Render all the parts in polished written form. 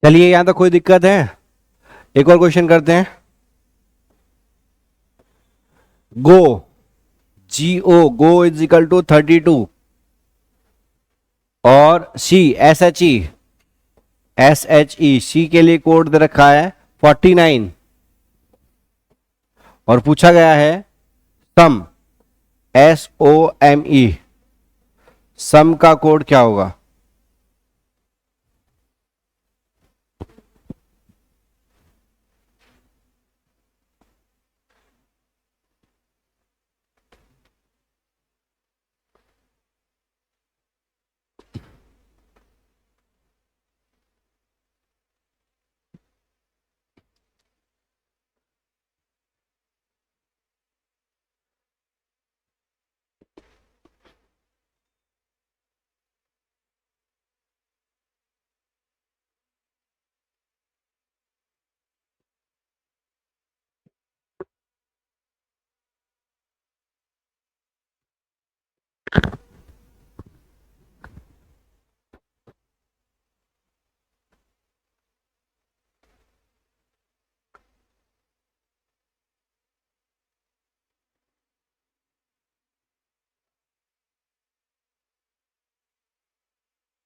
चलिए, यहां तक कोई दिक्कत है? एक और क्वेश्चन करते हैं। गो, GO इज इक्वल टू 32 और SHE सी के लिए कोड दे रखा है 49 और पूछा गया है सम, SOME, सम का कोड क्या होगा?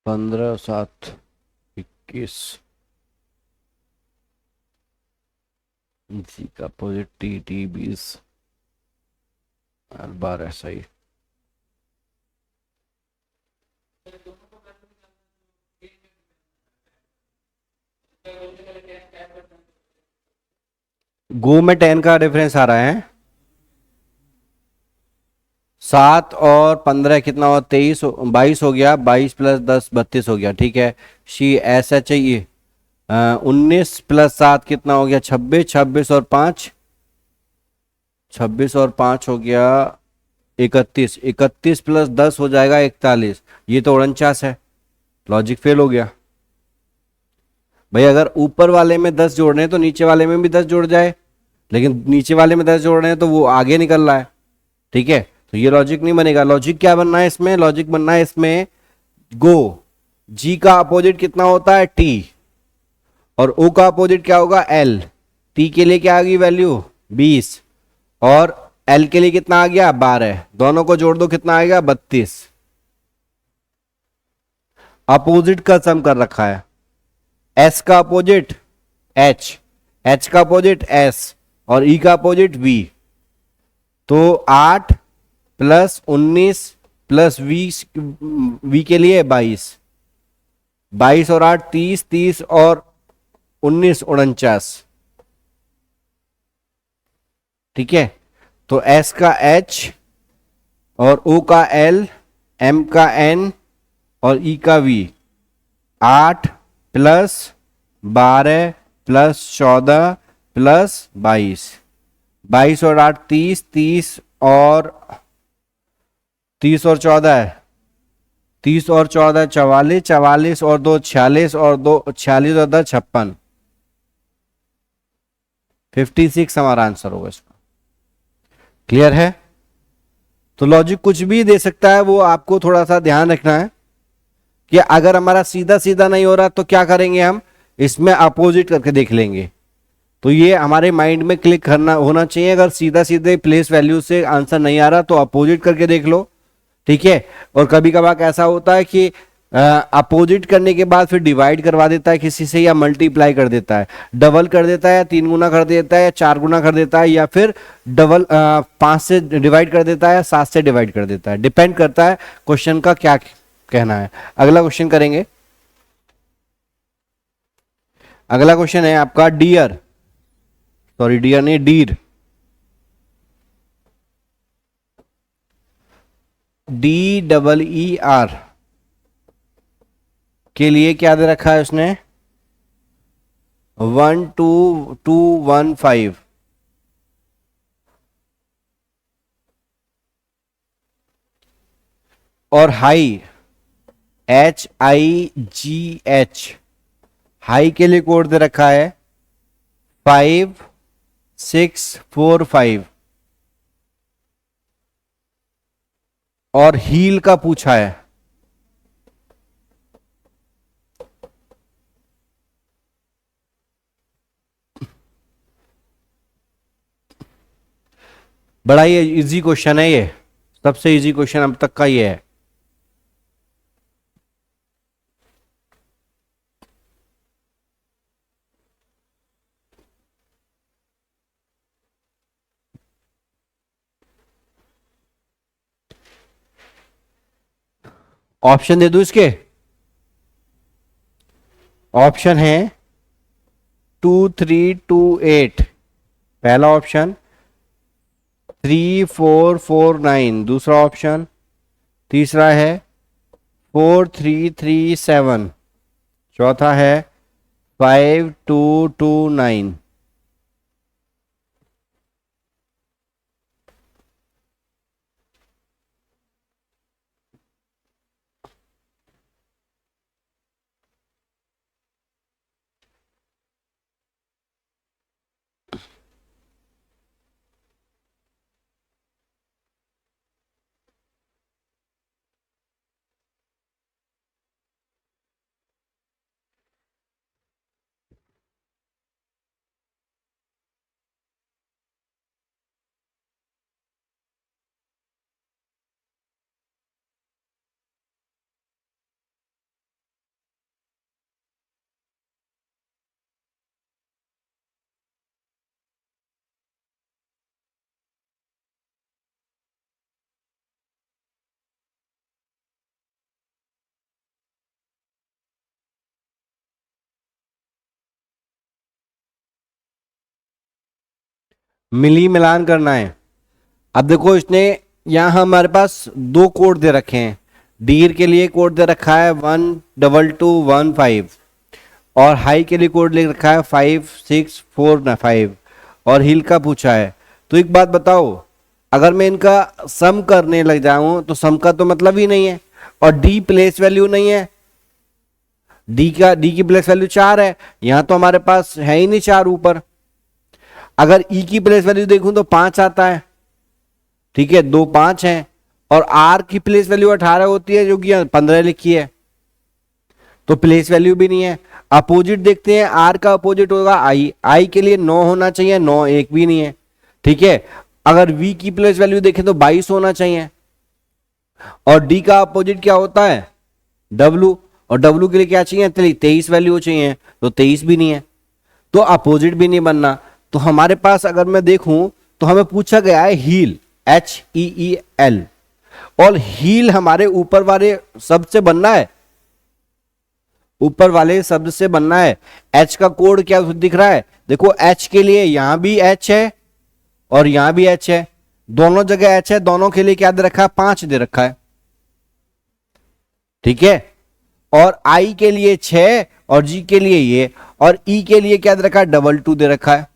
पंद्रह, 7, 21, इसी का अपोजिट टी 20 और 12 सही। गो में 10 का डिफरेंस आ रहा है। 7 और 15 कितना हुआ? 23, 22 हो गया। 22 प्लस 10 32 हो गया। ठीक है। SHE 19 प्लस 7 कितना हो गया? 26। 26 और 5, 26 और 5 हो गया 31। 31 प्लस 10 हो जाएगा 41। ये तो 49 है। लॉजिक फेल हो गया भाई। अगर ऊपर वाले में 10 जोड़ने हैं तो नीचे वाले में भी 10 जोड़ जाए, लेकिन नीचे वाले में 10 जोड़ रहे हैं तो वो आगे निकल रहा है। ठीक है, तो ये लॉजिक नहीं बनेगा। लॉजिक क्या बनना है इसमें? लॉजिक बनना है इसमें गो, जी का अपोजिट कितना होता है? टी, और ओ का अपोजिट क्या होगा? एल। टी के लिए क्या आ गई वैल्यू? 20, और एल के लिए कितना आ गया? 12। दोनों को जोड़ दो, कितना आएगा? 32। अपोजिट का सम कर रखा है। एस का अपोजिट एच, एच का अपोजिट एस, और ई का अपोजिट वी। तो 8 प्लस 19 प्लस 20, वी के लिए 22। 22 और 8 30, 30 और 19 49। ठीक है, तो एस का एच और ओ का एल, एम का एन और ई का वी। 8 plus 12 plus 14 plus 22। 22 और 8 30, 30 और 14 है 30 और 14 44, 44 और 2 46, और 2 46 और 10 56। 56 हमारा आंसर होगा इसका। क्लियर है? तो लॉजिक कुछ भी दे सकता है, वो आपको थोड़ा सा ध्यान रखना है कि अगर हमारा सीधा सीधा नहीं हो रहा तो क्या करेंगे हम? इसमें अपोजिट करके देख लेंगे। तो ये हमारे माइंड में क्लिक करना होना चाहिए। अगर सीधा सीधे प्लेस वैल्यू से आंसर नहीं आ रहा तो अपोजिट करके देख लो। ठीक है। और कभी कभार ऐसा होता है कि अपोजिट करने के बाद फिर डिवाइड करवा देता है किसी से, या मल्टीप्लाई कर देता है, डबल कर देता है, या 3 गुना कर देता है, या 4 गुना कर देता है, या फिर डबल 5 से डिवाइड कर देता है, 7 से डिवाइड कर देता है। डिपेंड करता है क्वेश्चन का क्या कहना है। अगला क्वेश्चन करेंगे। अगला क्वेश्चन है आपका डियर, सॉरी डियर नहीं, डीर। DEER के लिए क्या दे रखा है उसने? 12215। और हाई, HIGH, हाई के लिए कोड दे रखा है 5645। और हील का पूछा है बड़ा ही इजी क्वेश्चन है ये, सबसे इजी क्वेश्चन अब तक का ये है। ऑप्शन दे दूं इसके? ऑप्शन है 2328 पहला ऑप्शन, 3449 दूसरा ऑप्शन, तीसरा है 4337, चौथा है 5229। मिली मिलान करना है। अब देखो इसने यहां हमारे पास दो कोड दे रखे हैं। डीर के लिए कोड दे रखा है 12215 और हाई के लिए कोड ले रखा है 5645 और हिल का पूछा है। तो एक बात बताओ, अगर मैं इनका सम करने लग जाऊं तो सम का तो मतलब ही नहीं है, और डी प्लेस वैल्यू नहीं है। डी की प्लेस वैल्यू 4 है, यहां तो हमारे पास है ही नहीं 4 ऊपर। अगर ई की प्लेस वैल्यू देखूं तो 5 आता है, ठीक है, 2 5 है। और आर की प्लेस वैल्यू 18 होती है जो कि 15 लिखी है, तो प्लेस वैल्यू भी नहीं है। अपोजिट देखते हैं, आर का अपोजिट होगा आई, आई के लिए 9 होना चाहिए, 9 एक भी नहीं है, ठीक है। अगर वी की प्लेस वैल्यू देखें तो 22 होना चाहिए। और डी का अपोजिट क्या होता है? डब्लू, और डब्लू के लिए क्या चाहिए? 23 वैल्यू चाहिए, तो 23 भी नहीं है, तो अपोजिट भी नहीं बनना। तो हमारे पास अगर मैं देखूं तो हमें पूछा गया है हील, HEEL, और हील हमारे ऊपर वाले शब्द से बनना है, ऊपर वाले शब्द से बनना है। H का कोड क्या दिख रहा है? देखो H के लिए यहां भी H है और यहां भी H है, दोनों जगह H है, दोनों के लिए क्या दे रखा है? 5 दे रखा है, ठीक है। और I के लिए 6 और G के लिए ये, और E के लिए क्या दे रखा है? 22 दे रखा है।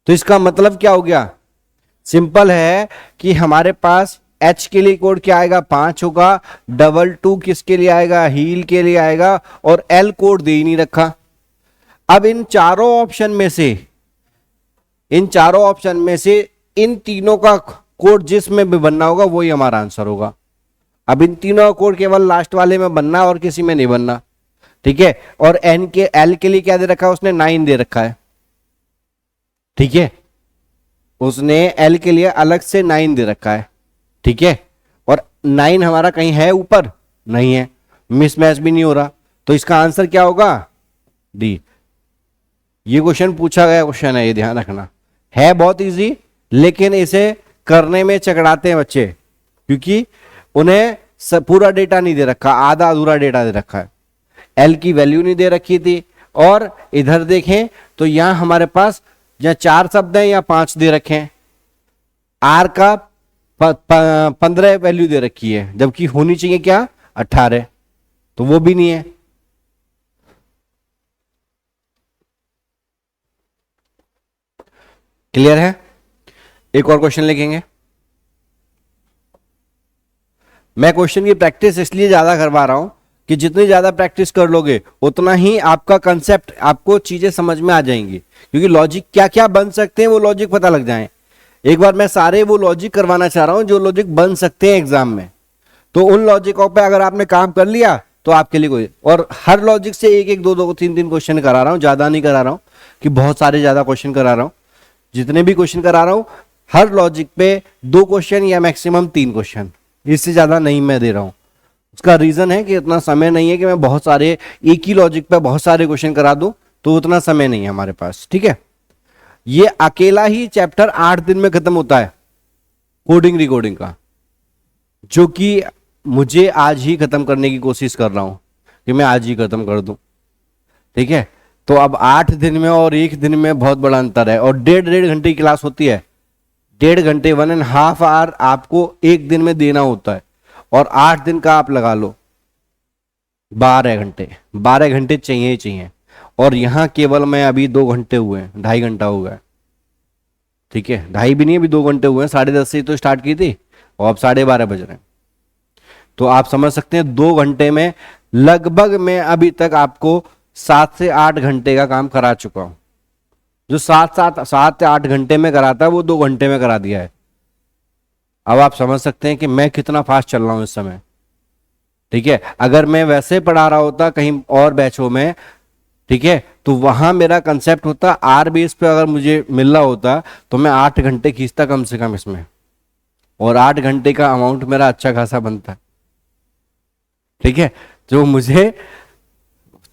तो इसका मतलब क्या हो गया? सिंपल है कि हमारे पास H के लिए कोड क्या आएगा? 5 होगा, 22 किसके लिए आएगा? हील के लिए आएगा, और L कोड दे ही नहीं रखा। अब इन चारों ऑप्शन में से इन तीनों का कोड जिसमें भी बनना होगा वही हमारा आंसर होगा। अब इन तीनों का कोड केवल लास्ट वाले में बनना और किसी में नहीं बनना, ठीक है। और L के लिए क्या दे रखा है? उसने 9 दे रखा है, ठीक है, उसने L के लिए अलग से 9 दे रखा है, ठीक है। और 9 हमारा कहीं है ऊपर? नहीं है, मिसमैच भी नहीं हो रहा, तो इसका आंसर क्या होगा? डी। ये क्वेश्चन पूछा गया क्वेश्चन है, ये ध्यान रखना है, बहुत इजी, लेकिन इसे करने में चकराते हैं बच्चे, क्योंकि उन्हें पूरा डेटा नहीं दे रखा, आधा अधूरा डेटा दे रखा है। एल की वैल्यू नहीं दे रखी थी, और इधर देखें तो यहां हमारे पास या 4 शब्द हैं या 5 दे रखे हैं। आर का 15 वैल्यू दे रखी है, जबकि होनी चाहिए क्या? 18, तो वो भी नहीं है। क्लियर है? एक और क्वेश्चन लिखेंगे। मैं क्वेश्चन की प्रैक्टिस इसलिए ज्यादा करवा रहा हूं कि जितनी ज्यादा प्रैक्टिस कर लोगे उतना ही आपका कंसेप्ट, आपको चीजें समझ में आ जाएंगी, क्योंकि लॉजिक क्या क्या बन सकते हैं वो लॉजिक पता लग जाए। एक बार मैं सारे वो लॉजिक करवाना चाह रहा हूं जो लॉजिक बन सकते हैं एग्जाम में, तो उन लॉजिकों पे अगर आपने काम कर लिया तो आपके लिए कोई, और हर लॉजिक से एक एक दो दो तीन तीन क्वेश्चन करा रहा हूं, ज्यादा नहीं करा रहा हूं कि बहुत सारे ज्यादा क्वेश्चन करा रहा हूं। जितने भी क्वेश्चन करा रहा हूं हर लॉजिक पे 2 क्वेश्चन या मैक्सिमम 3 क्वेश्चन, इससे ज्यादा नहीं मैं दे रहा हूं। उसका रीजन है कि इतना समय नहीं है कि मैं बहुत सारे एक ही लॉजिक पे बहुत सारे क्वेश्चन करा दूं, तो उतना समय नहीं है हमारे पास, ठीक है। ये अकेला ही चैप्टर 8 दिन में खत्म होता है कोडिंग रिकॉर्डिंग का, जो कि मुझे आज ही खत्म करने की कोशिश कर रहा हूं कि मैं आज ही खत्म कर दूं, ठीक है। तो अब 8 दिन में और 1 दिन में बहुत बड़ा अंतर है। और 1.5 घंटे की क्लास होती है, 1.5 घंटे 1.5 आवर आपको एक दिन में देना होता है, और 8 दिन का आप लगा लो 12 घंटे, 12 घंटे चाहिए ही चाहिए। और यहां केवल मैं अभी 2 घंटे हुए हैं, 2.5 घंटा हो गया, ठीक है, 2.5 भी नहीं, अभी 2 घंटे हुए हैं, 10:30 से तो स्टार्ट की थी और अब 12:30 बज रहे हैं। तो आप समझ सकते हैं 2 घंटे में लगभग मैं अभी तक आपको 7 से 8 घंटे का काम करा चुका हूं। जो 7 से 8 घंटे में कराता है वो 2 घंटे में करा दिया है। अब आप समझ सकते हैं कि मैं कितना फास्ट चल रहा हूं इस समय, ठीक है। अगर मैं वैसे पढ़ा रहा होता कहीं और बैचों में, ठीक है, तो वहां मेरा कंसेप्ट होता आर बेस पे, अगर मुझे मिल रहा होता तो मैं 8 घंटे खींचता कम से कम इसमें, और 8 घंटे का अमाउंट मेरा अच्छा खासा बनता, ठीक है। जो मुझे,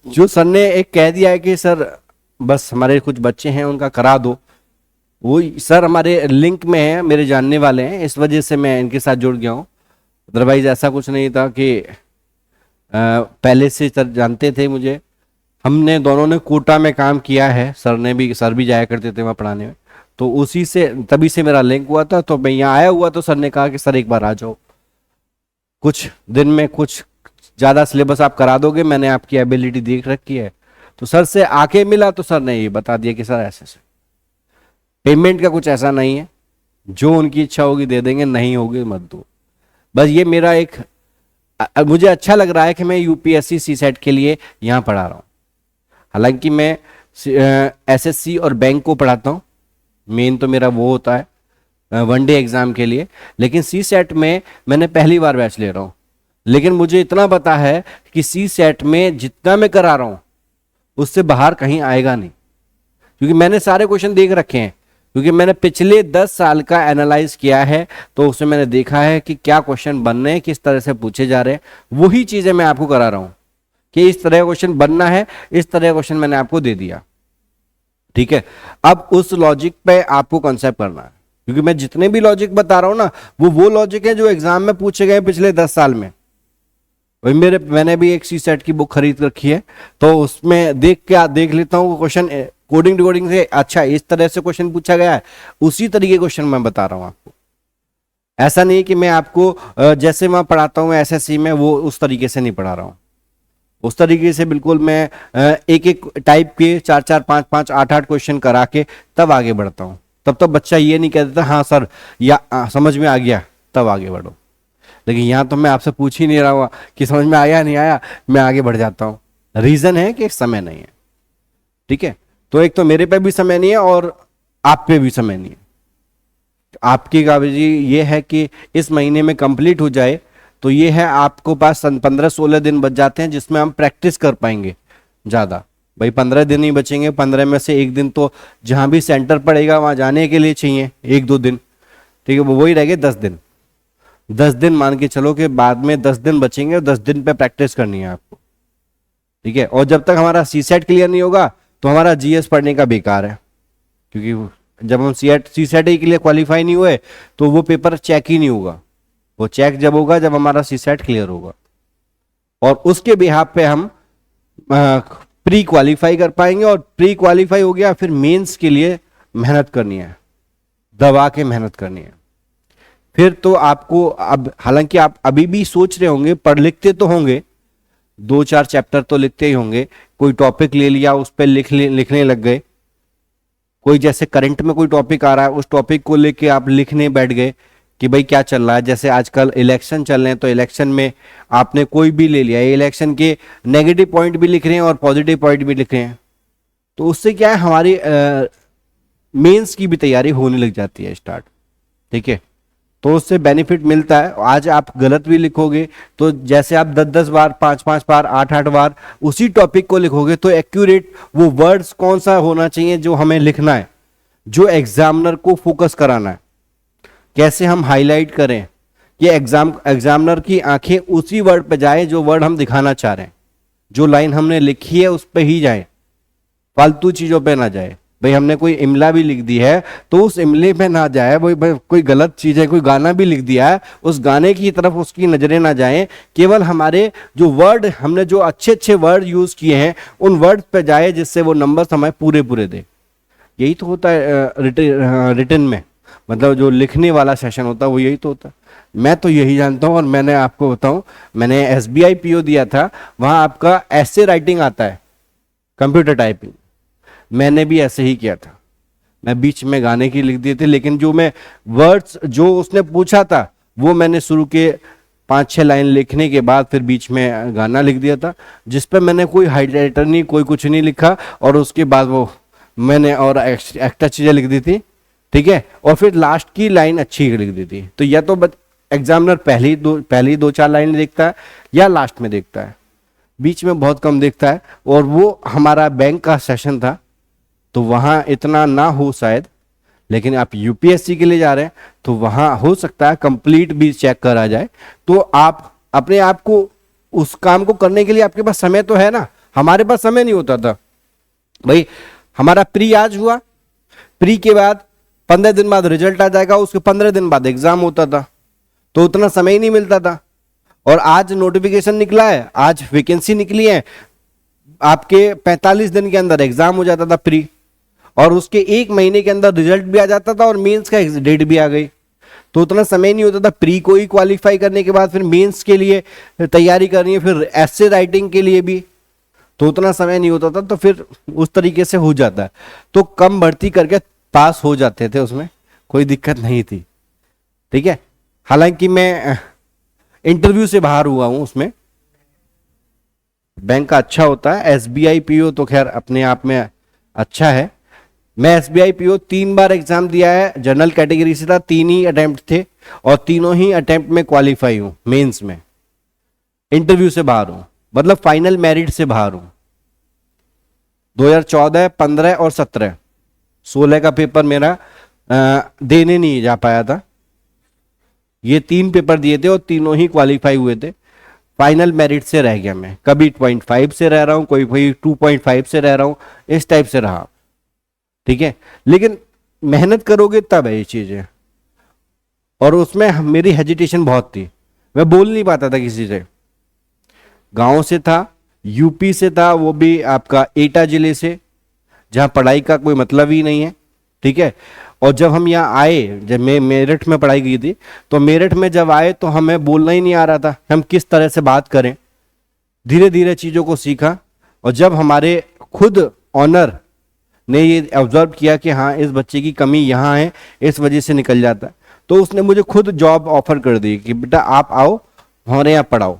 जो सर ने एक कह दिया है कि सर बस हमारे कुछ बच्चे हैं उनका करा दो, वो सर हमारे लिंक में है, मेरे जानने वाले हैं, इस वजह से मैं इनके साथ जुड़ गया हूँ। अदरवाइज ऐसा कुछ नहीं था कि पहले से सर जानते थे मुझे, हमने दोनों ने कोटा में काम किया है, सर ने भी, सर भी जाया करते थे वहाँ पढ़ाने में, तो उसी से तभी से मेरा लिंक हुआ था। तो मैं यहाँ आया हुआ तो सर ने कहा कि सर एक बार आ जाओ, कुछ दिन में कुछ ज़्यादा सिलेबस आप करा दोगे, मैंने आपकी एबिलिटी देख रखी है। तो सर से आके मिला तो सर ने ये बता दिया कि सर ऐसे से पेमेंट का कुछ ऐसा नहीं है, जो उनकी इच्छा होगी दे देंगे, नहीं होगी मत दो। बस ये मेरा एक, मुझे अच्छा लग रहा है कि मैं यूपीएससी सीसेट के लिए यहाँ पढ़ा रहा हूँ। हालांकि मैं एसएससी और बैंक को पढ़ाता हूँ, मेन तो मेरा वो होता है वनडे एग्जाम के लिए, लेकिन सीसेट में मैंने पहली बार बैच ले रहा हूँ। लेकिन मुझे इतना पता है कि सीसेट में जितना मैं करा रहा हूँ उससे बाहर कहीं आएगा नहीं, क्योंकि मैंने सारे क्वेश्चन देख रखे हैं, क्योंकि मैंने पिछले 10 साल का एनालाइज किया है, तो उसमें मैंने देखा है कि क्या क्वेश्चन बन रहे हैं, किस तरह से पूछे जा रहे हैं, वही चीजें मैं आपको करा रहा हूं कि इस तरह का क्वेश्चन बनना है, इस तरह का क्वेश्चन मैंने आपको दे दिया, ठीक है। अब उस लॉजिक पे आपको कॉन्सेप्ट करना है, क्योंकि मैं जितने भी लॉजिक बता रहा हूं ना, वो लॉजिक है जो एग्जाम में पूछे गए पिछले 10 साल में। वही मैंने भी एक सी सेट की बुक खरीद रखी है, तो उसमें देख लेता हूँ क्वेश्चन कोडिंग डिकोडिंग से, अच्छा इस तरह से क्वेश्चन पूछा गया है, उसी तरीके क्वेश्चन मैं बता रहा हूँ आपको। ऐसा नहीं कि मैं आपको जैसे मैं पढ़ाता हूँ एसएससी में, वो उस तरीके से नहीं पढ़ा रहा हूँ। उस तरीके से बिल्कुल मैं एक एक टाइप के 4-4, 5-5, 8-8 क्वेश्चन करा के तब आगे बढ़ता हूँ। तब तो बच्चा ये नहीं कह देता हाँ सर या समझ में आ गया, तब आगे बढ़ो। लेकिन यहाँ तो मैं आपसे पूछ ही नहीं रहा हुआ कि समझ में आया नहीं आया, मैं आगे बढ़ जाता हूँ। रीजन है कि समय नहीं है, ठीक है। तो एक तो मेरे पे भी समय नहीं है और आप पे भी समय नहीं है। आपकी काबिजी ये है कि इस महीने में कंप्लीट हो जाए, तो ये है आपको पास 15-16 दिन बच जाते हैं, जिसमें हम प्रैक्टिस कर पाएंगे ज्यादा। भाई 15 दिन ही बचेंगे, 15 में से एक दिन तो जहां भी सेंटर पड़ेगा वहां जाने के लिए चाहिए, 1-2 दिन, ठीक है। वो वही रह गए 10 दिन। 10 दिन मान के चलो कि बाद में 10 दिन बचेंगे और 10 दिन पे प्रैक्टिस करनी है आपको, ठीक है। और जब तक हमारा सी सेट क्लियर नहीं होगा तो हमारा जीएस पढ़ने का बेकार है, क्योंकि जब हम सी सेट के लिए क्वालिफाई नहीं हुए तो वो पेपर चेक ही नहीं होगा। वो चेक जब होगा जब हमारा सी सेट क्लियर होगा, और उसके बिहाफ पे हम प्री क्वालिफाई कर पाएंगे। और प्री क्वालिफाई हो गया, फिर मेंस के लिए मेहनत करनी है, दबा के मेहनत करनी है। फिर तो आपको, अब हालांकि आप अभी भी सोच रहे होंगे, पढ़ लिखते तो होंगे, 2-4 चैप्टर तो लिखते ही होंगे, कोई टॉपिक ले लिया उस पर लिखने लग गए, कोई जैसे करंट में कोई टॉपिक आ रहा है उस टॉपिक को लेके आप लिखने बैठ गए कि भाई क्या चल रहा है। जैसे आजकल इलेक्शन चल रहे हैं, तो इलेक्शन में आपने कोई भी ले लिया, इलेक्शन के नेगेटिव पॉइंट भी लिख रहे हैं और पॉजिटिव पॉइंट भी लिख रहे हैं, तो उससे क्या है हमारी मेंस की भी तैयारी होने लग जाती है स्टार्ट, ठीक है। तो उससे बेनिफिट मिलता है। आज आप गलत भी लिखोगे तो जैसे आप 10-10 बार, 5-5 बार, 8-8 बार उसी टॉपिक को लिखोगे तो एक्यूरेट वो वर्ड्स कौन सा होना चाहिए जो हमें लिखना है, जो एग्जामिनर को फोकस कराना है, कैसे हम हाईलाइट करें, ये एग्जामिनर की आंखें उसी वर्ड पे जाए जो वर्ड हम दिखाना चाह रहे हैं, जो लाइन हमने लिखी है उस पे ही जाए, फालतू चीजों पे ना जाए। भाई हमने कोई इमला भी लिख दी है तो उस इमले पे ना जाए, भाई कोई गलत चीज है, कोई गाना भी लिख दिया है उस गाने की तरफ उसकी नजरें ना जाएं, केवल हमारे जो वर्ड हमने जो अच्छे अच्छे वर्ड यूज किए हैं उन वर्ड पे जाए जिससे वो नंबर हमें पूरे पूरे दे। यही तो होता है रिटन में, मतलब जो लिखने वाला सेशन होता है वो यही तो होता है। मैं तो यही जानता हूँ, और मैंने आपको बताऊं, मैंने एसबीआई पीओ दिया था, वहां आपका ऐसे राइटिंग आता है, कंप्यूटर टाइपिंग, मैंने भी ऐसे ही किया था, मैं बीच में गाने की लिख दिए थे, लेकिन जो मैं वर्ड्स जो उसने पूछा था वो मैंने शुरू के 5-6 लाइन लिखने के बाद फिर बीच में गाना लिख दिया था, जिस पे मैंने कोई हाइलाइटर नहीं, कोई कुछ नहीं लिखा, और उसके बाद वो मैंने और एक्स्ट्रा चीजें लिख दी थी, ठीक है, और फिर लास्ट की लाइन अच्छी लिख दी थी। तो या तो एग्जामिनर पहली दो चार लाइन देखता है या लास्ट में देखता है, बीच में बहुत कम देखता है। और वो हमारा बैंक का सेशन था तो वहां इतना ना हो शायद, लेकिन आप यूपीएससी के लिए जा रहे हैं तो वहां हो सकता है कंप्लीट भी चेक करा जाए, तो आप अपने आप को उस काम को करने के लिए आपके पास समय तो है ना। हमारे पास समय नहीं होता था भाई, हमारा प्री आज हुआ, प्री के बाद 15 दिन बाद रिजल्ट आ जाएगा, उसके 15 दिन बाद एग्जाम होता था, तो उतना समय ही नहीं मिलता था। और आज नोटिफिकेशन निकला है, आज वैकेंसी निकली है, आपके 45 दिन के अंदर एग्जाम हो जाता था प्री, और उसके 1 महीने के अंदर रिजल्ट भी आ जाता था और मेंस का डेट भी आ गई, तो उतना समय नहीं होता था प्री को ही क्वालिफाई करने के बाद फिर मेंस के लिए तैयारी करनी है, फिर एसे राइटिंग के लिए भी, तो उतना समय नहीं होता था, तो फिर उस तरीके से हो जाता है, तो कम भर्ती करके पास हो जाते थे, उसमें कोई दिक्कत नहीं थी, ठीक है। हालांकि मैं इंटरव्यू से बाहर हुआ हूं, उसमें बैंक का अच्छा होता है, एसबीआई पीओ तो खैर अपने आप में अच्छा है। मैं एसबीआई पीओ 3 बार एग्जाम दिया है, जनरल कैटेगरी से था, 3 ही अटेम्प्ट थे और तीनों ही अटेम्प्ट में क्वालिफाई हूं, मेंस में। इंटरव्यू से बाहर हूं, मतलब फाइनल मेरिट से बाहर हूं। 2014, 15 और 17, 16 का पेपर मेरा देने नहीं जा पाया था, ये 3 पेपर दिए थे और तीनों ही क्वालिफाई हुए थे, फाइनल मेरिट से रह गया मैं। कभी 0.5 से रह रहा हूं, कोई 2.5 से रह रहा हूं, इस टाइप से रहा, ठीक है। लेकिन मेहनत करोगे तब है ये चीजें, और उसमें मेरी हेजिटेशन बहुत थी, मैं बोल नहीं पाता था किसी से। गांव से था, यूपी से था, वो भी आपका एटा जिले से, जहां पढ़ाई का कोई मतलब ही नहीं है, ठीक है। और जब हम यहाँ आए, जब मैं मेरठ में पढ़ाई की थी, तो मेरठ में जब आए तो हमें बोलना ही नहीं आ रहा था, हम किस तरह से बात करें। धीरे धीरे चीजों को सीखा, और जब हमारे खुद ऑनर ने ये ऑब्जर्व किया कि हाँ इस बच्चे की कमी यहाँ है, इस वजह से निकल जाता है, तो उसने मुझे खुद जॉब ऑफर कर दी कि बेटा आप आओ हमारे यहाँ पढ़ाओ।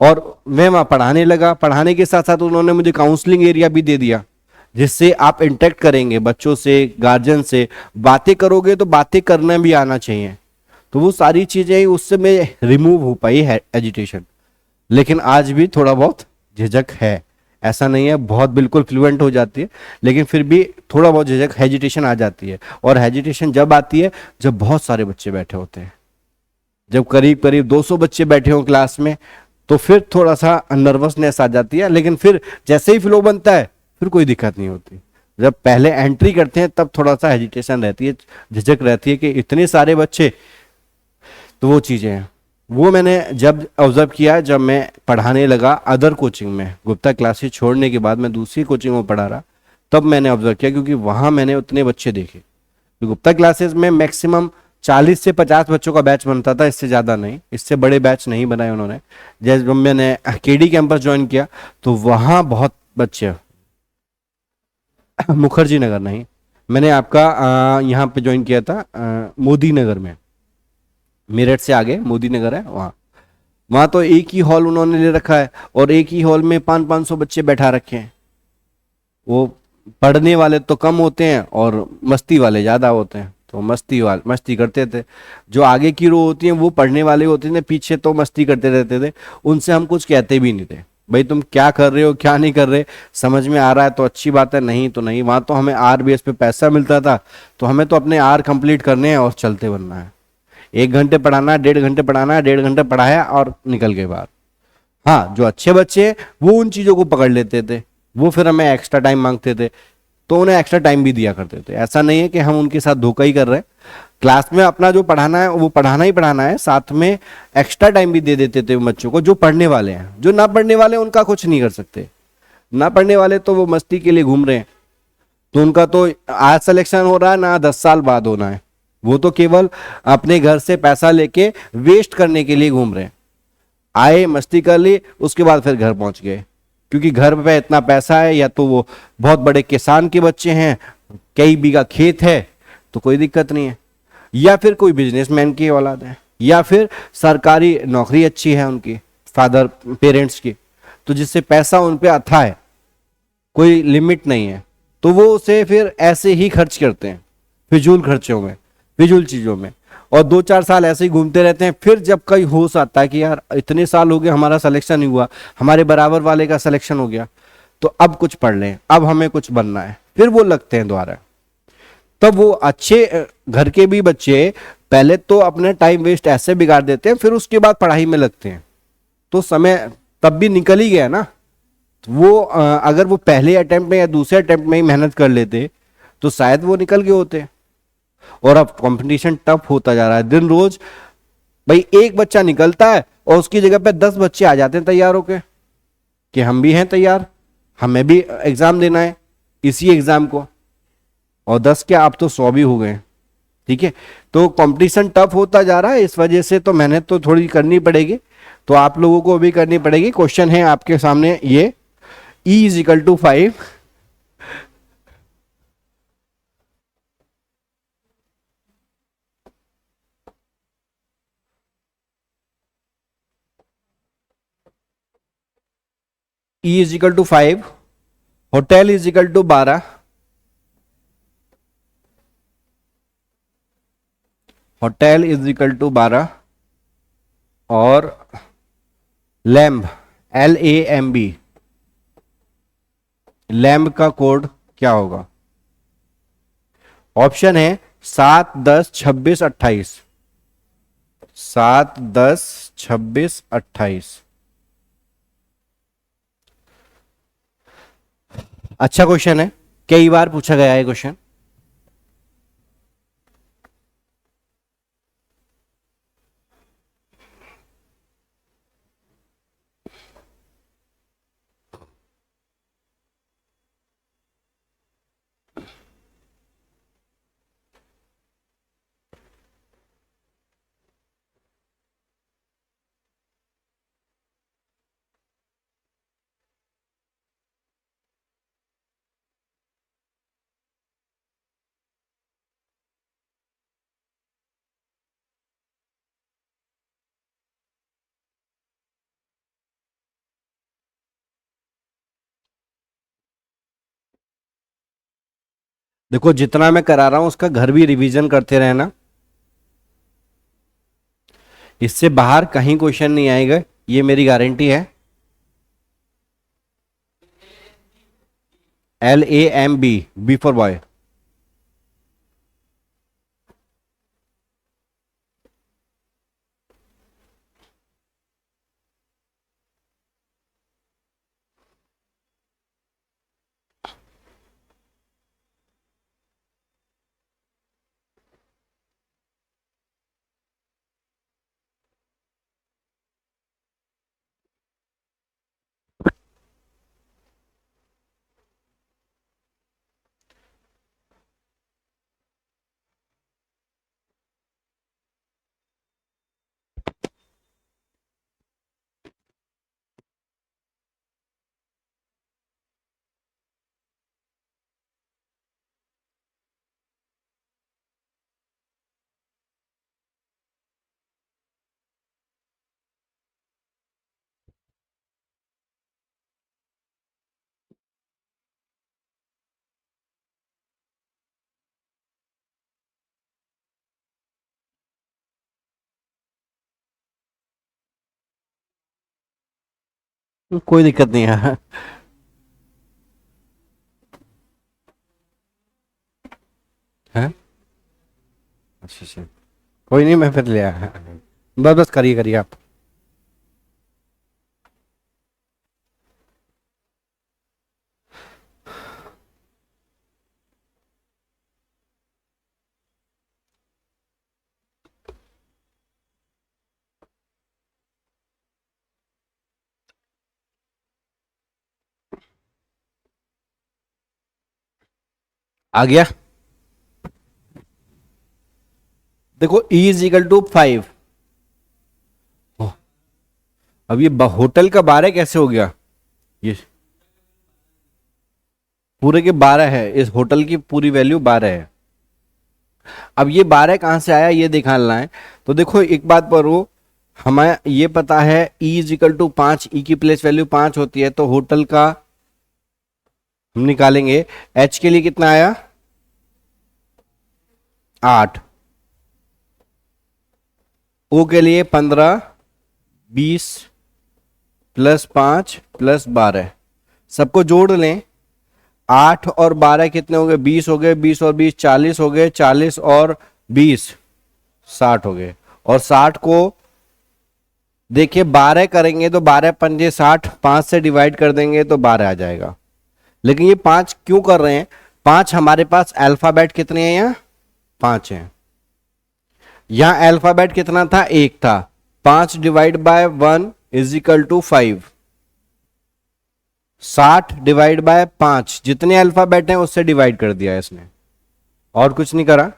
और मैं वहाँ पढ़ाने लगा, पढ़ाने के साथ साथ उन्होंने मुझे काउंसलिंग एरिया भी दे दिया, जिससे आप इंटरेक्ट करेंगे बच्चों से, गार्जियन से बातें करोगे तो बातें करना भी आना चाहिए, तो वो सारी चीजें उससे मैं रिमूव हो पाई है एजिटेशन। लेकिन आज भी थोड़ा बहुत झिझक है, ऐसा नहीं है बहुत बिल्कुल फ्लुएंट हो जाती है, लेकिन फिर भी थोड़ा बहुत झिझक, हेजिटेशन आ जाती है। और हेजिटेशन जब आती है जब बहुत सारे बच्चे बैठे होते हैं, जब करीब करीब 200 बच्चे बैठे हों क्लास में, तो फिर थोड़ा सा नर्वसनेस आ जाती है। लेकिन फिर जैसे ही फ्लो बनता है फिर कोई दिक्कत नहीं होती, जब पहले एंट्री करते हैं तब थोड़ा सा हेजिटेशन रहती है, झिझक रहती है कि इतने सारे बच्चे, तो वो चीजें हैं। वो मैंने जब ऑब्जर्व किया, जब मैं पढ़ाने लगा अदर कोचिंग में, गुप्ता क्लासेस छोड़ने के बाद मैं दूसरी कोचिंग में पढ़ा रहा, तब मैंने ऑब्जर्व किया, क्योंकि वहां मैंने उतने बच्चे देखे। तो गुप्ता क्लासेस में मैक्सिमम 40 से 50 बच्चों का बैच बनता था, इससे ज्यादा नहीं, इससे बड़े बैच नहीं बनाए उन्होंने। जैसे जब मैंने केडी कैंपस ज्वाइन किया तो वहां बहुत बच्चे, मुखर्जी नगर नहीं, मैंने आपका यहाँ पे ज्वाइन किया था मोदी नगर में, मेरठ से आगे मोदी नगर है वहाँ, वहाँ तो एक ही हॉल उन्होंने ले रखा है और एक ही हॉल में 500-500 बच्चे बैठा रखे हैं। वो पढ़ने वाले तो कम होते हैं और मस्ती वाले ज़्यादा होते हैं, तो मस्ती करते थे। जो आगे की रो होती हैं वो पढ़ने वाले होते थे, पीछे तो मस्ती करते रहते थे, उनसे हम कुछ कहते भी नहीं थे, भाई तुम क्या कर रहे हो क्या नहीं कर रहे, समझ में आ रहा है तो अच्छी बात है, नहीं तो नहीं। वहां तो हमें आर बेस पे पैसा मिलता था, तो हमें तो अपने आर कंप्लीट करने हैं और चलते बनना है। 1 घंटे पढ़ाना है, 1.5 घंटे पढ़ाना है, 1.5 घंटे पढ़ाया और निकल गए बाहर। हाँ, जो अच्छे बच्चे हैं वो उन चीजों को पकड़ लेते थे, वो फिर हमें एक्स्ट्रा टाइम मांगते थे, तो उन्हें एक्स्ट्रा टाइम भी दिया करते थे। ऐसा नहीं है कि हम उनके साथ धोखा ही कर रहे हैं। क्लास में अपना जो पढ़ाना है वो पढ़ाना ही पढ़ाना है, साथ में एक्स्ट्रा टाइम भी दे देते थे बच्चों को। जो पढ़ने वाले हैं, जो ना पढ़ने वाले हैं उनका कुछ नहीं कर सकते। ना पढ़ने वाले तो वो मस्ती के लिए घूम रहे हैं, तो उनका तो आज सिलेक्शन हो रहा है ना 10 साल बाद होना है। वो तो केवल अपने घर से पैसा लेके वेस्ट करने के लिए घूम रहे हैं। आए, मस्ती कर ली, उसके बाद फिर घर पहुंच गए, क्योंकि घर पे इतना पैसा है, या तो वो बहुत बड़े किसान के बच्चे हैं, कई बीघा खेत है, तो कोई दिक्कत नहीं है, या फिर कोई बिजनेसमैन की औलाद है, या फिर सरकारी नौकरी अच्छी है उनकी, फादर पेरेंट्स की, तो जिससे पैसा उन पे अथाह है, कोई लिमिट नहीं है, तो वो उसे फिर ऐसे ही खर्च करते हैं, फिजूल खर्चों में, फिजूल चीजों में। और 2-4 साल ऐसे ही घूमते रहते हैं, फिर जब कहीं होश आता है कि यार इतने साल हो गए हमारा सिलेक्शन नहीं हुआ, हमारे बराबर वाले का सिलेक्शन हो गया, तो अब कुछ पढ़ लें, अब हमें कुछ बनना है, फिर वो लगते हैं दोबारा। तब वो अच्छे घर के भी बच्चे पहले तो अपने टाइम वेस्ट ऐसे बिगाड़ देते हैं, फिर उसके बाद पढ़ाई में लगते हैं, तो समय तब भी निकल ही गया ना। वो अगर वो पहले अटेम्प्ट में या दूसरे अटेम्प्ट में ही मेहनत कर लेते, तो शायद वो निकल गए होते। और अब कंपटीशन टफ होता जा रहा है दिन रोज। भाई एक बच्चा निकलता है और उसकी जगह पे 10 बच्चे आ जाते हैं तैयार होके, कि हम भी हैं तैयार, हमें भी एग्जाम देना है इसी एग्जाम को। और 10 क्या, अब तो 100 भी हो गए। ठीक है, तो कंपटीशन टफ होता जा रहा है, इस वजह से तो मेहनत तो थोड़ी करनी पड़ेगी, तो आप लोगों को भी करनी पड़ेगी। क्वेश्चन है आपके सामने ये, E = 5। E = 5, होटल = 12, होटल = 12, और लैम्ब, LAMB, लैम्ब का कोड क्या होगा? ऑप्शन है 7, 10, 26, 28। 7, 10, 26, 28। अच्छा क्वेश्चन है, कई बार पूछा गया है क्वेश्चन। देखो, जितना मैं करा रहा हूं उसका घर भी रिवीजन करते रहना, इससे बाहर कहीं क्वेश्चन नहीं आएगा, ये मेरी गारंटी है। LAMB, B for boy. कोई दिक्कत नहीं है। हैं? अच्छा अच्छा, कोई नहीं, मैं फिर ले आया। बस बस करिए करिए आप। आ गया। देखो E इज इक्वल टू 5। अब ये होटल का 12 कैसे हो गया? ये पूरे के 12 है, इस होटल की पूरी वैल्यू 12 है। अब ये 12 कहाँ से आया ये दिखाना है। तो देखो एक बात पर वो, हमें ये पता है E इज इक्वल टू 5, ई की प्लेस वैल्यू 5 होती है, तो होटल का हम निकालेंगे। H के लिए कितना आया? 8। O के लिए 15, 20 प्लस 5 प्लस 12, सबको जोड़ लें। 8 और 12 कितने हो गए? 20 हो गए। 20 और 20 40 हो गए। 40 और 20 60 हो गए। और 60 को देखिए 12 करेंगे तो 12 पंजे 60, 5 से डिवाइड कर देंगे तो 12 आ जाएगा। लेकिन ये 5 क्यों कर रहे हैं? 5 हमारे पास अल्फाबेट कितने हैं? यहाँ 5 हैं। यहाँ अल्फाबेट कितना था? 1 था। 5 divide by 1 is equal to 5। 60 divide by 5, जितने अल्फाबेट हैं उससे डिवाइड कर दिया है इसने, और कुछ नहीं करा।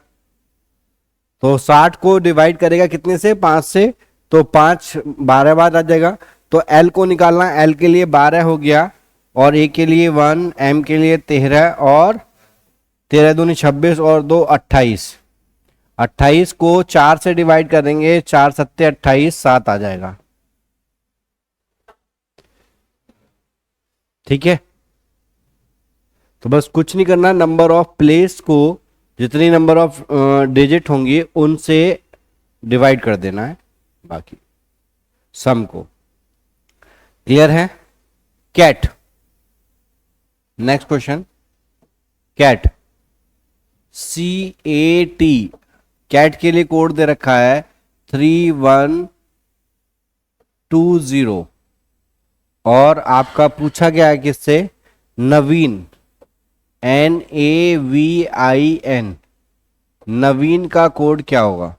तो 60 को डिवाइड करेगा कितने से? 5 से। तो 5 12 बार आ जाएगा। तो L को निकालना, L के लिए 12 हो गया, और A के लिए 1, M के लिए 13, और 13 दूनी 26 और 2 28। 28 को 4 से डिवाइड करेंगे, 4 सत्ते 28, 7 आ जाएगा। ठीक है, तो बस कुछ नहीं करना, नंबर ऑफ प्लेस को जितनी नंबर ऑफ डिजिट होंगी उनसे डिवाइड कर देना है, बाकी सम को। क्लियर है? Cat, next question. Cat, CAT, cat के लिए कोड दे रखा है 3120, और आपका पूछा गया है किससे? नवीन, NAVIN। नवीन का कोड क्या होगा?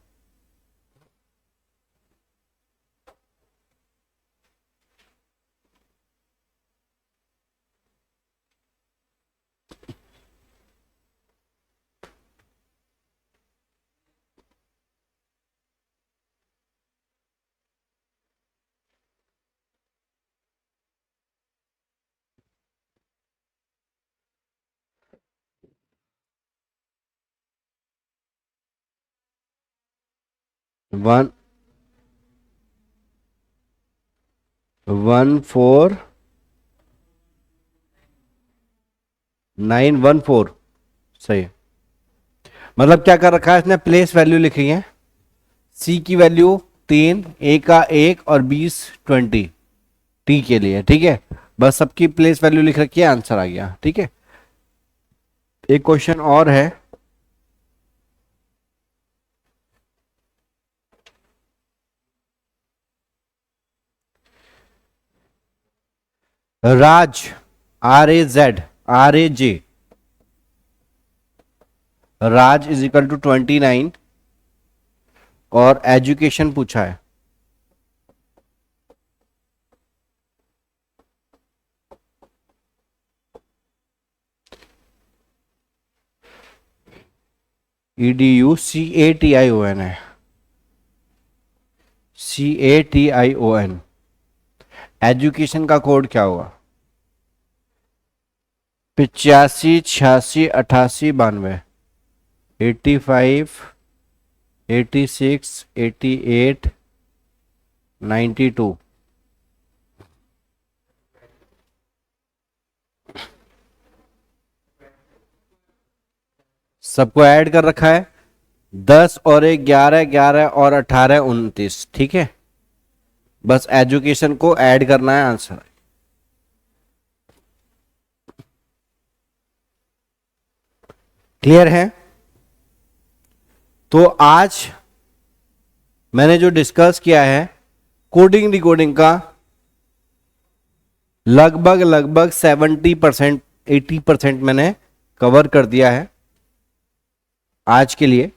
वन 14914, सही है। मतलब क्या कर रखा है इसने? प्लेस वैल्यू लिखी है। सी की वैल्यू 3, ए का 1 और 20 20 टी के लिए। ठीक है, बस सबकी प्लेस वैल्यू लिख रखी है, आंसर आ गया। ठीक है, एक क्वेश्चन और है। Raj, RAZ, Raj is equal to 29, और एजुकेशन पूछा है। EDUCATION है, CATION। एजुकेशन का कोड क्या होगा? 85 86 88 92, 85 86 88 92। सबको ऐड कर रखा है। 10 और 1 11, 11 और 18 29। ठीक है, बस एजुकेशन को ऐड करना है, आंसर। क्लियर है? तो आज मैंने जो डिस्कस किया है कोडिंग डिकोडिंग का लगभग 70% 80% मैंने कवर कर दिया है आज के लिए।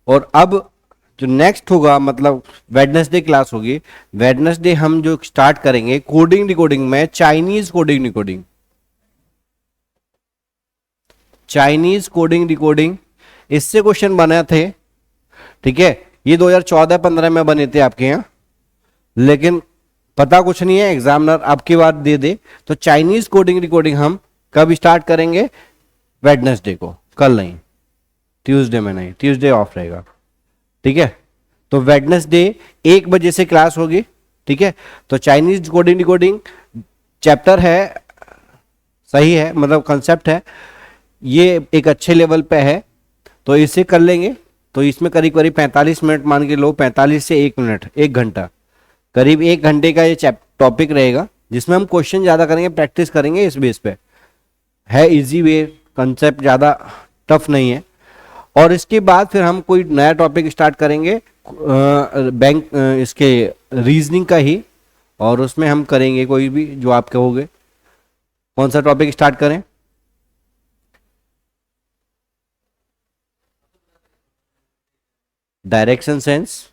और अब जो नेक्स्ट होगा मतलब वेडनेसडे क्लास होगी, वेडनेसडे हम जो स्टार्ट करेंगे कोडिंग डिकोडिंग में Chinese coding decoding. Chinese coding decoding इससे क्वेश्चन बने थे, ठीक है, ये 2014-15 में बने थे आपके यहां, लेकिन पता कुछ नहीं है, एग्जामिनर अब की बार दे दे। तो चाइनीज कोडिंग डिकोडिंग हम कब स्टार्ट करेंगे? वेडनेसडे को, कल नहीं, ट्यूसडे में नहीं, ट्यूसडे ऑफ रहेगा, ठीक है। तो वेडनेसडे 1 बजे से क्लास होगी, ठीक है। तो चाइनीज कोडिंग डिकोडिंग चैप्टर है, सही है, मतलब कंसेप्ट है, ये एक अच्छे लेवल पे है, तो इसे कर लेंगे। तो इसमें करीब करीब 45 मिनट मान के लो, 45 से 1 मिनट, 1 घंटा, करीब 1 घंटे का ये टॉपिक रहेगा, जिसमें हम क्वेश्चन ज्यादा करेंगे, प्रैक्टिस करेंगे इस बेस पे। है इजी वे, कंसेप्ट ज्यादा टफ नहीं है। और इसके बाद फिर हम कोई नया टॉपिक स्टार्ट करेंगे बैंक इसके रीजनिंग का ही, और उसमें हम करेंगे कोई भी जो आप कहोगे। कौन सा टॉपिक स्टार्ट करें? डायरेक्शन सेंस,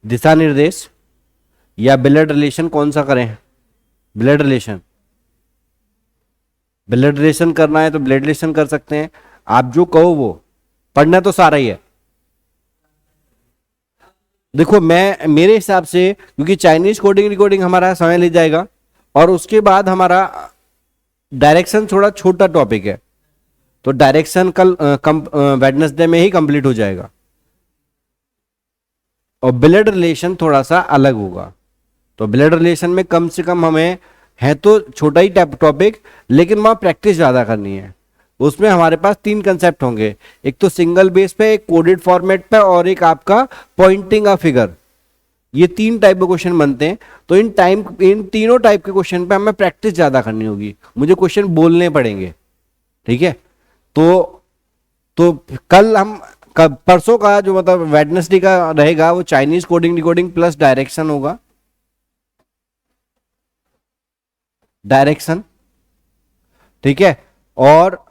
दिशा निर्देश, या ब्लड रिलेशन? कौन सा करें? Blood relation. ब्लड रिलेशन करना है तो ब्लड रिलेशन कर सकते हैं, आप जो कहो वो। पढ़ना तो सारा ही है। देखो मैं मेरे हिसाब से, क्योंकि चाइनीज कोडिंग रिकॉर्डिंग हमारा समय ले जाएगा, और उसके बाद हमारा डायरेक्शन थोड़ा छोटा टॉपिक है, तो डायरेक्शन कल वेडनेसडे में ही कंप्लीट हो जाएगा, और ब्लड रिलेशन थोड़ा सा अलग होगा। तो ब्लड रिलेशन में कम से कम हमें, है तो छोटा ही टॉपिक, लेकिन वहां प्रैक्टिस ज्यादा करनी है। उसमें हमारे पास 3 कंसेप्ट होंगे, एक तो सिंगल बेस पे, एक कोडेड फॉर्मेट पे, और एक आपका पॉइंटिंग अ फिगर। ये 3 टाइप के क्वेश्चन बनते हैं। तो इन तीनों टाइप के क्वेश्चन पे हमें प्रैक्टिस ज्यादा करनी होगी, मुझे क्वेश्चन बोलने पड़ेंगे, ठीक है। तो कल हम परसों का जो मतलब वेडनेसडे का रहेगा, वो Chinese coding decoding plus direction होगा। डायरेक्शन, ठीक है। और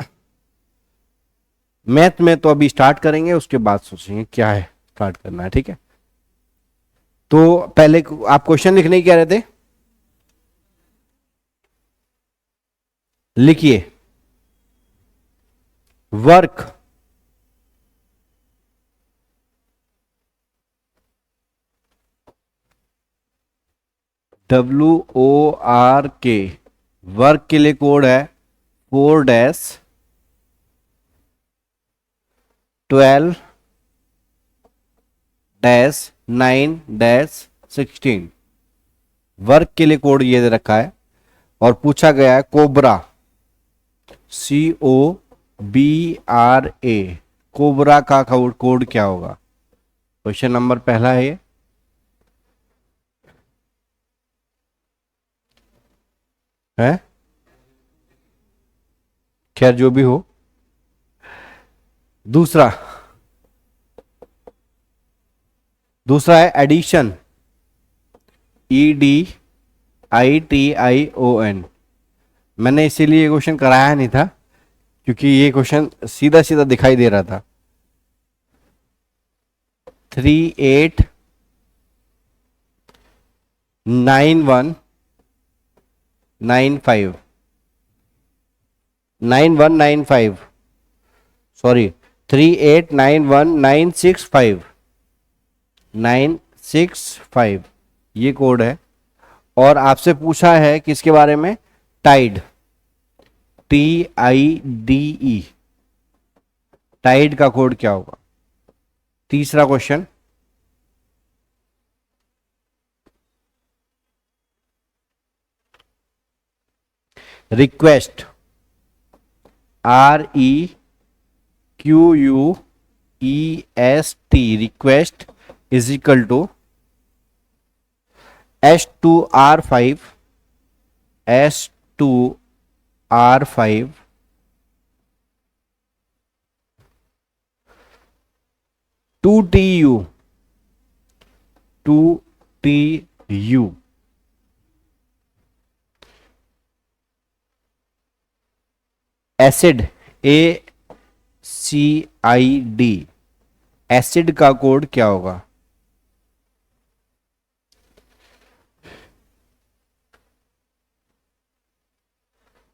मैथ में तो अभी स्टार्ट करेंगे, उसके बाद सोचेंगे क्या है स्टार्ट करना है, ठीक है। तो पहले आप क्वेश्चन लिखने की कह रहे थे, लिखिए। वर्क, WORK, वर्क के लिए कोड है 4-12-9-16। वर्क के लिए कोड ये दे रखा है, और पूछा गया है कोबरा, COBRA, कोबरा का कोड क्या होगा? क्वेश्चन नंबर पहला है ये। है खैर जो भी हो। दूसरा है एडिशन, EDITION। मैंने इसीलिए ये क्वेश्चन कराया नहीं था, क्योंकि ये क्वेश्चन सीधा सीधा दिखाई दे रहा था। 389195 9195, सॉरी 3891965965, ये कोड है। और आपसे पूछा है किसके बारे में? टाइड, TIDE, टाइड का कोड क्या होगा? तीसरा question, request, REQUEST, request is equal to S2R5 2TU, 2TU। Acid, ACID, acid का कोड क्या होगा?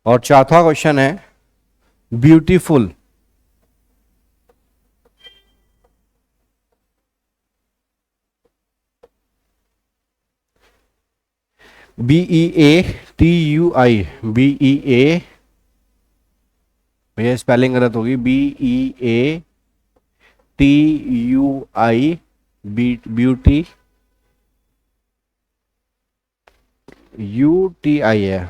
और चौथा क्वेश्चन है ब्यूटीफुल, BEATUI, BEA, भैया स्पेलिंग गलत होगी, BEATUI, ब्यूटी, UTI है।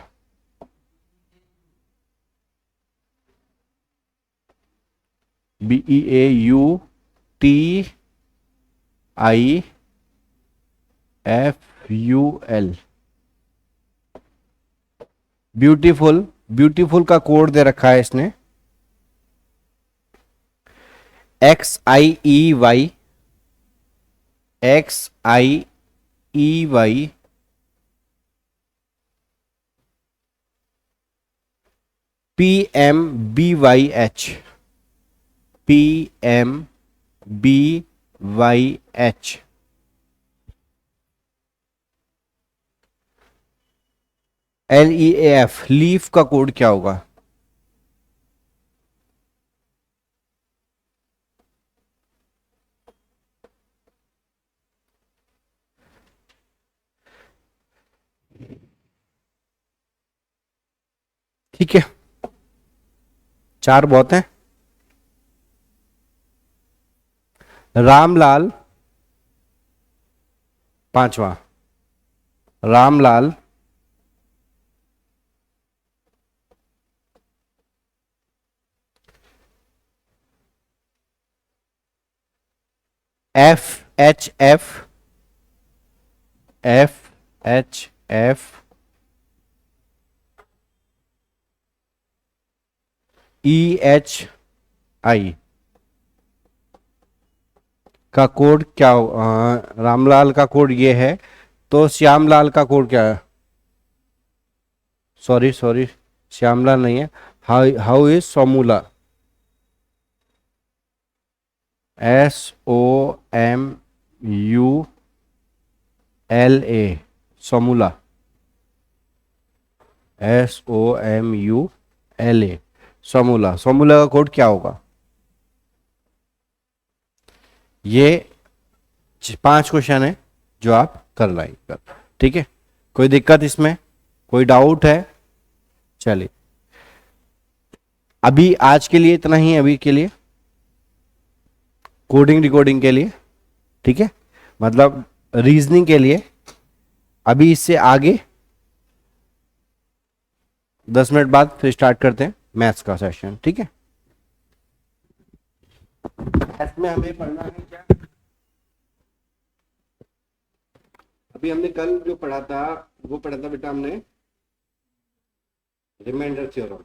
BEAUTIFUL, beautiful. ब्यूटीफुल का कोड दे रखा है इसने XIEY, XIEY, PMBYH, PMBYH, LEAF, leaf का कोड क्या होगा? ठीक है, 4 बहुत हैं। रामलाल, 5वां, रामलाल FHF, FHF, EHI का कोड क्या हो? रामलाल का कोड ये है, तो श्यामलाल का कोड क्या है? सॉरी सॉरी, श्यामलाल नहीं है। हाउ इज सोमूला? SOMULA, सोमूला, SOMULA, सोमूला। सोमूला का कोड क्या होगा? ये 5 क्वेश्चन है जो आप कर लाएंगे। ठीक है, कोई दिक्कत इसमें, कोई डाउट है? चलिए, अभी आज के लिए इतना ही, अभी के लिए कोडिंग डिकोडिंग के लिए। ठीक है, मतलब रीजनिंग के लिए। अभी इससे आगे 10 मिनट बाद फिर स्टार्ट करते हैं मैथ्स का सेशन। ठीक है, मैथ्स में हमें पढ़ना है क्या? अभी हमने कल जो पढ़ा था वो पढ़ा था बेटा हमने रिमाइंडर थ्योरम।